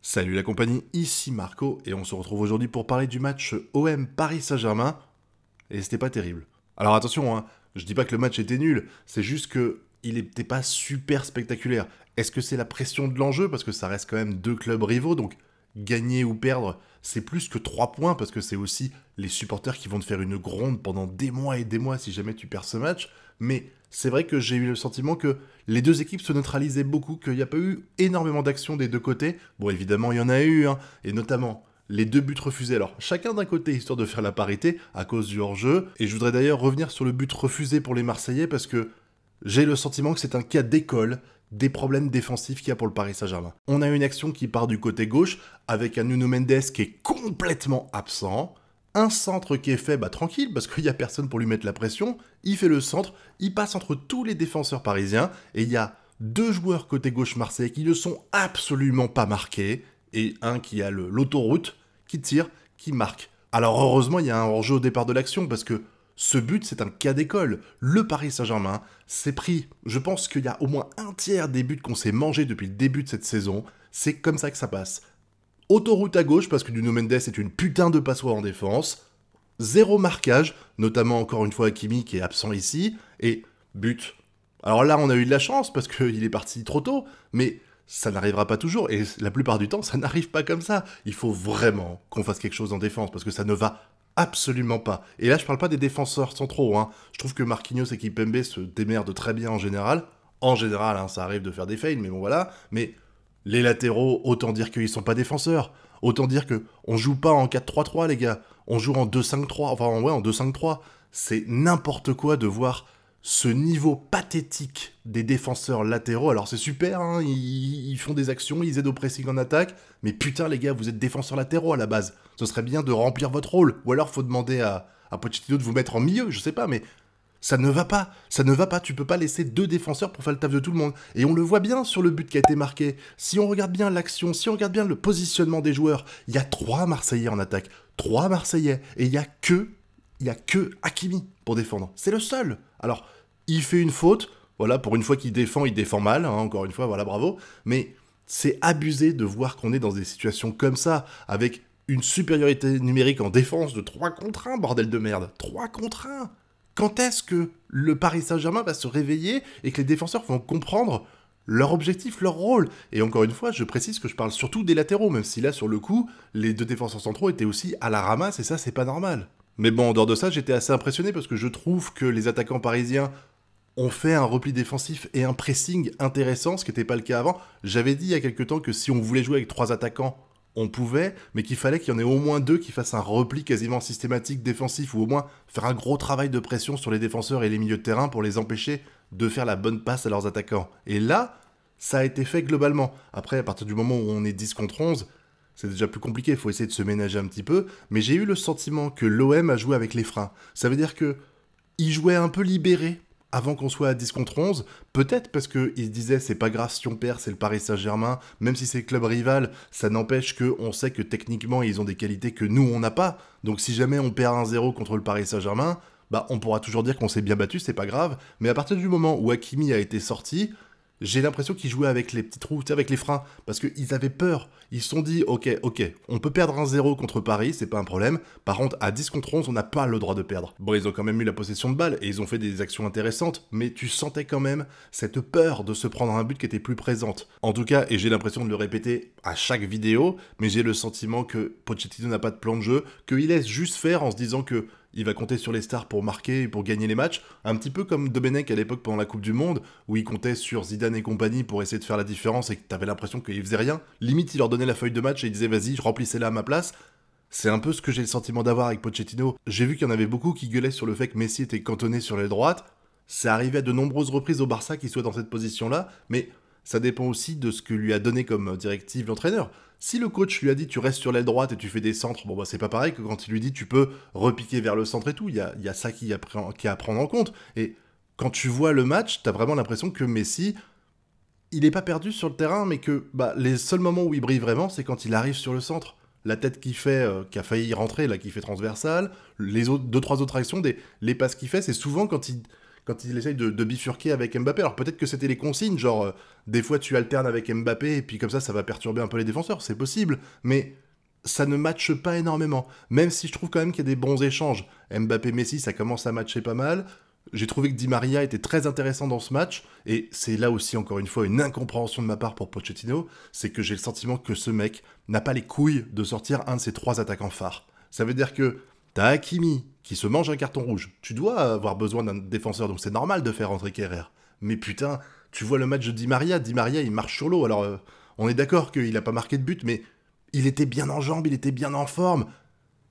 Salut la compagnie, ici Marco, et on se retrouve aujourd'hui pour parler du match OM Paris Saint-Germain, et c'était pas terrible. Alors attention, hein, je dis pas que le match était nul, c'est juste que il était pas super spectaculaire. Est-ce que c'est la pression de l'enjeu, parce que ça reste quand même deux clubs rivaux, donc gagner ou perdre, c'est plus que 3 points, parce que c'est aussi les supporters qui vont te faire une gronde pendant des mois et des mois si jamais tu perds ce match, mais c'est vrai que j'ai eu le sentiment que les deux équipes se neutralisaient beaucoup, qu'il n'y a pas eu énormément d'actions des deux côtés. Bon, évidemment, il y en a eu, hein, et notamment les deux buts refusés. Alors, chacun d'un côté, histoire de faire la parité, à cause du hors-jeu. Et je voudrais d'ailleurs revenir sur le but refusé pour les Marseillais, parce que j'ai le sentiment que c'est un cas d'école des problèmes défensifs qu'il y a pour le Paris Saint-Germain. On a une action qui part du côté gauche, avec un Nuno Mendes qui est complètement absent. Un centre qui est fait, tranquille, parce qu'il n'y a personne pour lui mettre la pression. Il fait le centre, il passe entre tous les défenseurs parisiens, et il y a deux joueurs côté gauche Marseille qui ne sont absolument pas marqués, et un qui a l'autoroute, qui tire, qui marque. Alors heureusement, il y a un hors-jeu au départ de l'action, parce que ce but, c'est un cas d'école. Le Paris Saint-Germain s'est pris, je pense qu'il y a au moins un tiers des buts qu'on s'est mangés depuis le début de cette saison. C'est comme ça que ça passe. Autoroute à gauche parce que Nuno Mendes est une putain de passoire en défense. Zéro marquage, notamment encore une fois Hakimi qui est absent ici. Et but. Alors là, on a eu de la chance parce qu'il est parti trop tôt, mais ça n'arrivera pas toujours. Et la plupart du temps, ça n'arrive pas comme ça. Il faut vraiment qu'on fasse quelque chose en défense parce que ça ne va absolument pas. Et là, je parle pas des défenseurs centraux. Hein. Je trouve que Marquinhos et Kimpembe se démerdent très bien en général. En général, hein, ça arrive de faire des fails, mais bon voilà. Mais les latéraux, autant dire qu'ils sont pas défenseurs. Autant dire que on joue pas en 4-3-3, les gars. On joue en 2-5-3. Enfin, ouais, en 2-5-3. C'est n'importe quoi de voir ce niveau pathétique des défenseurs latéraux. Alors, c'est super, hein, ils font des actions, ils aident au pressing en attaque. Mais putain, les gars, vous êtes défenseurs latéraux à la base. Ce serait bien de remplir votre rôle. Ou alors, faut demander à Pochettino de vous mettre en milieu, je sais pas, mais ça ne va pas, tu peux pas laisser deux défenseurs pour faire le taf de tout le monde. Et on le voit bien sur le but qui a été marqué. Si on regarde bien l'action, si on regarde bien le positionnement des joueurs, il y a 3 Marseillais en attaque. 3 Marseillais. Et il y a que Hakimi pour défendre. C'est le seul. Alors, il fait une faute. Voilà, pour une fois qu'il défend, il défend mal. Hein, encore une fois, voilà, bravo. Mais c'est abusé de voir qu'on est dans des situations comme ça, avec une supériorité numérique en défense de 3 contre 1, bordel de merde. 3 contre 1. Quand est-ce que le Paris Saint-Germain va se réveiller et que les défenseurs vont comprendre leur objectif, leur rôle? Et encore une fois, je précise que je parle surtout des latéraux, même si là, sur le coup, les deux défenseurs centraux étaient aussi à la ramasse, et ça, c'est pas normal. Mais bon, en dehors de ça, j'étais assez impressionné parce que je trouve que les attaquants parisiens ont fait un repli défensif et un pressing intéressant, ce qui n'était pas le cas avant. J'avais dit il y a quelque temps que si on voulait jouer avec 3 attaquants, on pouvait, mais qu'il fallait qu'il y en ait au moins 2 qui fassent un repli quasiment systématique défensif, ou au moins faire un gros travail de pression sur les défenseurs et les milieux de terrain pour les empêcher de faire la bonne passe à leurs attaquants. Et là, ça a été fait globalement. Après, à partir du moment où on est 10 contre 11, c'est déjà plus compliqué, il faut essayer de se ménager un petit peu, mais j'ai eu le sentiment que l'OM a joué avec les freins. Ça veut dire que il jouait un peu libéré avant qu'on soit à 10 contre 11, peut-être parce qu'il se disait c'est pas grave si on perd, c'est le Paris Saint-Germain, même si c'est le club rival, ça n'empêche qu'on sait que techniquement ils ont des qualités que nous on n'a pas, donc si jamais on perd 1-0 contre le Paris Saint-Germain, on pourra toujours dire qu'on s'est bien battu, c'est pas grave, mais à partir du moment où Hakimi a été sorti, j'ai l'impression qu'ils jouaient avec les petits trous, avec les freins, parce qu'ils avaient peur. Ils se sont dit, ok, on peut perdre 1-0 contre Paris, c'est pas un problème. Par contre, à 10 contre 11, on n'a pas le droit de perdre. Bon, ils ont quand même eu la possession de balle, et ils ont fait des actions intéressantes, mais tu sentais quand même cette peur de se prendre un but qui était plus présente. En tout cas, et j'ai l'impression de le répéter à chaque vidéo, mais j'ai le sentiment que Pochettino n'a pas de plan de jeu, qu'il laisse juste faire en se disant que il va compter sur les stars pour marquer et pour gagner les matchs, un petit peu comme Domenech à l'époque pendant la Coupe du Monde, où il comptait sur Zidane et compagnie pour essayer de faire la différence et que t'avais l'impression qu'il faisait rien. Limite, il leur donnait la feuille de match et il disait vas-y, remplissez-la à ma place. C'est un peu ce que j'ai le sentiment d'avoir avec Pochettino. J'ai vu qu'il y en avait beaucoup qui gueulaient sur le fait que Messi était cantonné sur l'aile droite. C'est arrivé à de nombreuses reprises au Barça qu'il soit dans cette position-là, mais ça dépend aussi de ce que lui a donné comme directive l'entraîneur. Si le coach lui a dit tu restes sur l'aile droite et tu fais des centres, c'est pas pareil que quand il lui dit tu peux repiquer vers le centre et tout. Il y a ça qui est à prendre en compte. Et quand tu vois le match, t'as vraiment l'impression que Messi, il est pas perdu sur le terrain, mais que les seuls moments où il brille vraiment, c'est quand il arrive sur le centre. La tête qu'il fait, qui a failli rentrer, là, qui fait transversale, les autres, 2-3 autres actions, les passes qu'il fait, c'est souvent quand quand il essaye de bifurquer avec Mbappé. Alors peut-être que c'était les consignes, genre des fois tu alternes avec Mbappé et puis comme ça va perturber un peu les défenseurs, c'est possible, mais ça ne matche pas énormément. Même si je trouve quand même qu'il y a des bons échanges. Mbappé-Messi, ça commence à matcher pas mal. J'ai trouvé que Di Maria était très intéressant dans ce match, et c'est là aussi, encore une fois, une incompréhension de ma part pour Pochettino, c'est que j'ai le sentiment que ce mec n'a pas les couilles de sortir un de ses 3 attaquants phares. Ça veut dire que t'as Hakimi, qui se mange un carton rouge. Tu dois avoir besoin d'un défenseur, donc c'est normal de faire rentrer Kerrer. Mais putain, tu vois le match de Di Maria, il marche sur l'eau, alors on est d'accord qu'il a pas marqué de but, mais il était bien en jambes, il était bien en forme.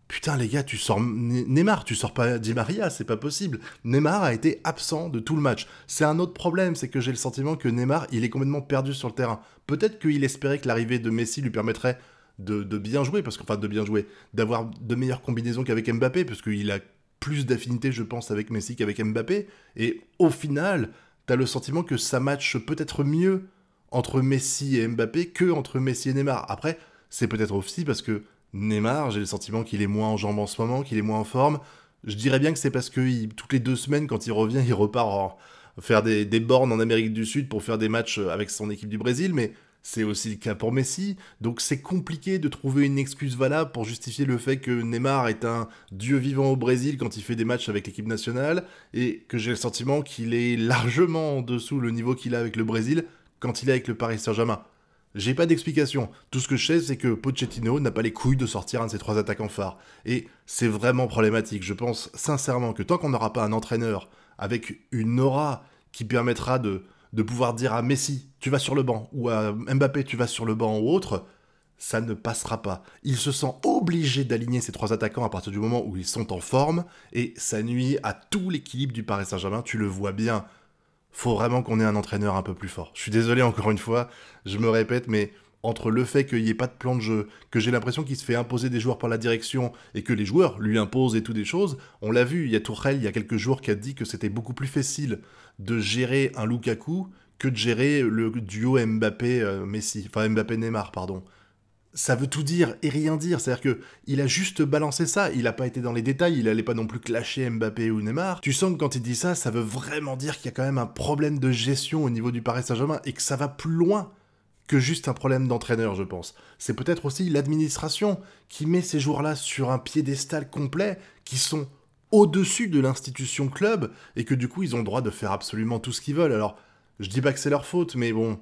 Putain les gars, tu sors Neymar, tu sors pas Di Maria, c'est pas possible. Neymar a été absent de tout le match. C'est un autre problème, c'est que j'ai le sentiment que Neymar, il est complètement perdu sur le terrain. Peut-être qu'il espérait que l'arrivée de Messi lui permettrait de bien jouer, de bien jouer, d'avoir de meilleures combinaisons qu'avec Mbappé, parce qu'il a plus d'affinité, je pense, avec Messi qu'avec Mbappé. Et au final, t'as le sentiment que ça matche peut-être mieux entre Messi et Mbappé que entre Messi et Neymar. Après, c'est peut-être aussi parce que Neymar, j'ai le sentiment qu'il est moins en jambes en ce moment, qu'il est moins en forme. Je dirais bien que c'est parce que toutes les 2 semaines, quand il revient, il repart faire des bornes en Amérique du Sud pour faire des matchs avec son équipe du Brésil, mais c'est aussi le cas pour Messi. Donc c'est compliqué de trouver une excuse valable pour justifier le fait que Neymar est un dieu vivant au Brésil quand il fait des matchs avec l'équipe nationale, et que j'ai le sentiment qu'il est largement en dessous le niveau qu'il a avec le Brésil quand il est avec le Paris Saint-Germain. J'ai pas d'explication. Tout ce que je sais, c'est que Pochettino n'a pas les couilles de sortir un de ses 3 attaquants phares. Et c'est vraiment problématique. Je pense sincèrement que tant qu'on n'aura pas un entraîneur avec une aura qui permettra de pouvoir dire à Messi, tu vas sur le banc, ou à Mbappé, tu vas sur le banc, ou autre, ça ne passera pas. Il se sent obligé d'aligner ces 3 attaquants à partir du moment où ils sont en forme, et ça nuit à tout l'équilibre du Paris Saint-Germain, tu le vois bien. Faut vraiment qu'on ait un entraîneur un peu plus fort. Je suis désolé encore une fois, je me répète, mais entre le fait qu'il n'y ait pas de plan de jeu, que j'ai l'impression qu'il se fait imposer des joueurs par la direction, et que les joueurs lui imposent et tout des choses, on l'a vu, il y a Tourelle il y a quelques jours qui a dit que c'était beaucoup plus facile de gérer un Lukaku que de gérer le duo Mbappé-Messi, enfin Mbappé-Neymar, pardon. Ça veut tout dire et rien dire, c'est-à-dire que il a juste balancé ça, il a pas été dans les détails, il allait pas non plus clasher Mbappé ou Neymar. Tu sens que quand il dit ça, ça veut vraiment dire qu'il y a quand même un problème de gestion au niveau du Paris Saint-Germain et que ça va plus loin que juste un problème d'entraîneur, je pense. C'est peut-être aussi l'administration qui met ces joueurs-là sur un piédestal complet, qui sont au-dessus de l'institution club, et que du coup, ils ont le droit de faire absolument tout ce qu'ils veulent. Alors, je dis pas que c'est leur faute, mais bon,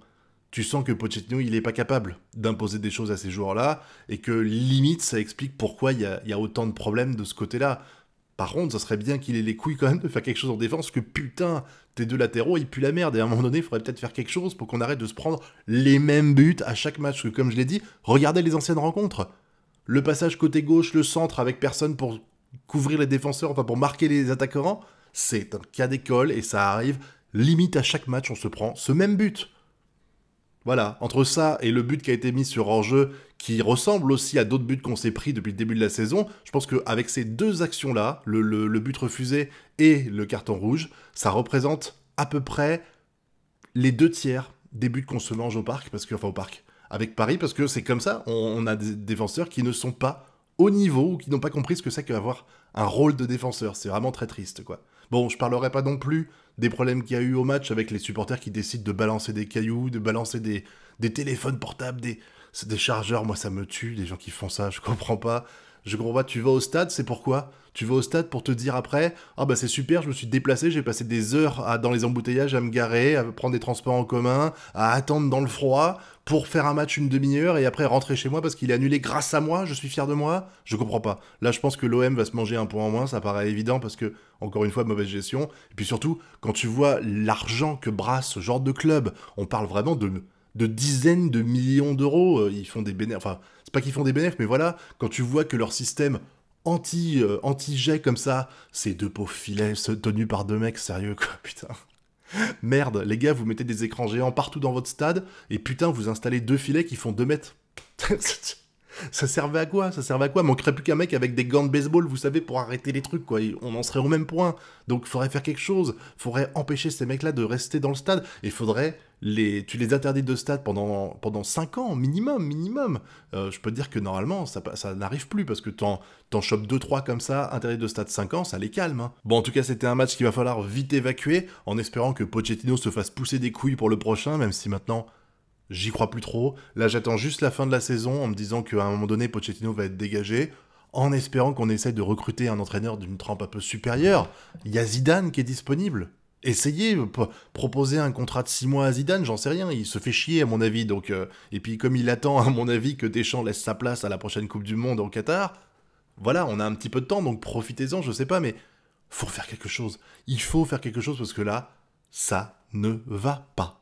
tu sens que Pochettino, il est pas capable d'imposer des choses à ces joueurs-là, et que limite, ça explique pourquoi il y a autant de problèmes de ce côté-là. Par contre, ça serait bien qu'il ait les couilles quand même de faire quelque chose en défense, que putain, tes 2 latéraux, ils puent la merde, et à un moment donné, il faudrait peut-être faire quelque chose pour qu'on arrête de se prendre les mêmes buts à chaque match, parce que comme je l'ai dit, regardez les anciennes rencontres. Le passage côté gauche, le centre, avec personne pour couvrir les défenseurs, enfin pour marquer les attaquants, c'est un cas d'école, et ça arrive, limite à chaque match, on se prend ce même but. Voilà, entre ça et le but qui a été mis sur hors-jeu, qui ressemble aussi à d'autres buts qu'on s'est pris depuis le début de la saison, je pense qu'avec ces 2 actions-là, le but refusé et le carton rouge, ça représente à peu près les 2 tiers des buts qu'on se mange au parc, avec Paris, parce que c'est comme ça, on a des défenseurs qui ne sont pas au niveau, ou qui n'ont pas compris ce que c'est qu'avoir un rôle de défenseur. C'est vraiment très triste, quoi. Bon, je parlerai pas non plus des problèmes qu'il y a eu au match avec les supporters qui décident de balancer des cailloux, de balancer des téléphones portables, des chargeurs. Moi, ça me tue, des gens qui font ça, je comprends pas. Je comprends pas, tu vas au stade, c'est pourquoi? Tu vas au stade pour te dire après, ah bah c'est super, je me suis déplacé, j'ai passé des heures dans les embouteillages à me garer, à prendre des transports en commun, à attendre dans le froid, pour faire un match une demi-heure, et après rentrer chez moi parce qu'il est annulé grâce à moi, je suis fier de moi. Je comprends pas. Là, je pense que l'OM va se manger un point en moins, ça paraît évident, parce que, encore une fois, mauvaise gestion. Et puis surtout, quand tu vois l'argent que brasse ce genre de club, on parle vraiment de dizaines de millions d'euros, ils font des bénéfices, enfin, c'est pas qu'ils font des bénéfices, mais voilà, quand tu vois que leur système anti-jet comme ça, c'est 2 pauvres filets tenus par 2 mecs, sérieux quoi, putain. Merde, les gars, vous mettez des écrans géants partout dans votre stade, et putain, vous installez 2 filets qui font 2 mètres. Ça servait à quoi? Ça servait à quoi? Manquerait plus qu'un mec avec des gants de baseball, vous savez, pour arrêter les trucs, quoi. On en serait au même point. Donc, faudrait faire quelque chose. Faudrait empêcher ces mecs-là de rester dans le stade. Et faudrait tu les interdis de stade pendant 5 ans, minimum. Je peux te dire que normalement, ça n'arrive plus, parce que t'en chopes 2-3 comme ça, interdits de stade 5 ans, ça les calme, hein. Bon, en tout cas, c'était un match qu'il va falloir vite évacuer, en espérant que Pochettino se fasse pousser des couilles pour le prochain, même si maintenant... J'y crois plus trop. Là, j'attends juste la fin de la saison en me disant qu'à un moment donné, Pochettino va être dégagé, en espérant qu'on essaye de recruter un entraîneur d'une trempe un peu supérieure. Il y a Zidane qui est disponible. Essayez, proposer un contrat de 6 mois à Zidane, j'en sais rien, il se fait chier à mon avis. Donc, et puis comme il attend à mon avis que Deschamps laisse sa place à la prochaine Coupe du Monde au Qatar, voilà, on a un petit peu de temps, donc profitez-en, je sais pas, mais faut faire quelque chose. Il faut faire quelque chose parce que là, ça ne va pas.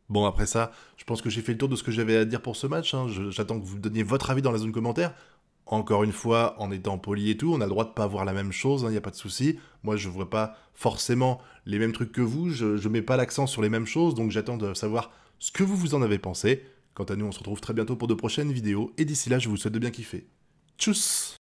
Bon, après ça, je pense que j'ai fait le tour de ce que j'avais à dire pour ce match, hein. J'attends que vous donniez votre avis dans la zone commentaire. Encore une fois, en étant poli et tout, on a le droit de pas voir la même chose, il n'y a pas de souci. Moi, je vois pas forcément les mêmes trucs que vous, je mets pas l'accent sur les mêmes choses, donc j'attends de savoir ce que vous en avez pensé. Quant à nous, on se retrouve très bientôt pour de prochaines vidéos, et d'ici là, je vous souhaite de bien kiffer. Tchuss!